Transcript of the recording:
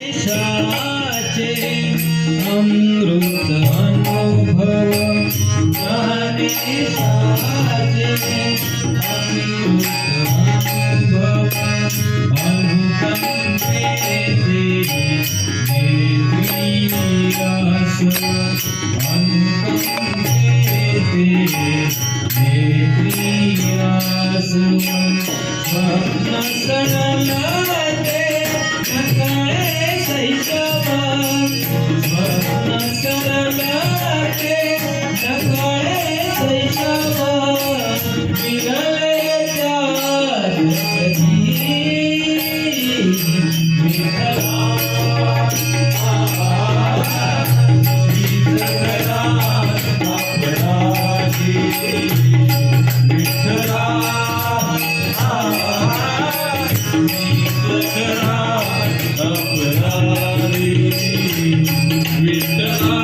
साचे अमृत अनुभव गणेशाचे अमृत अनुभव अनुकंपेते नेत्रियास अनुकंपेते नेत्रियास स्वप्न सरलते नकळे स्वप्न सरलते नकळे शैशव विरले त्यागी विठ्ठला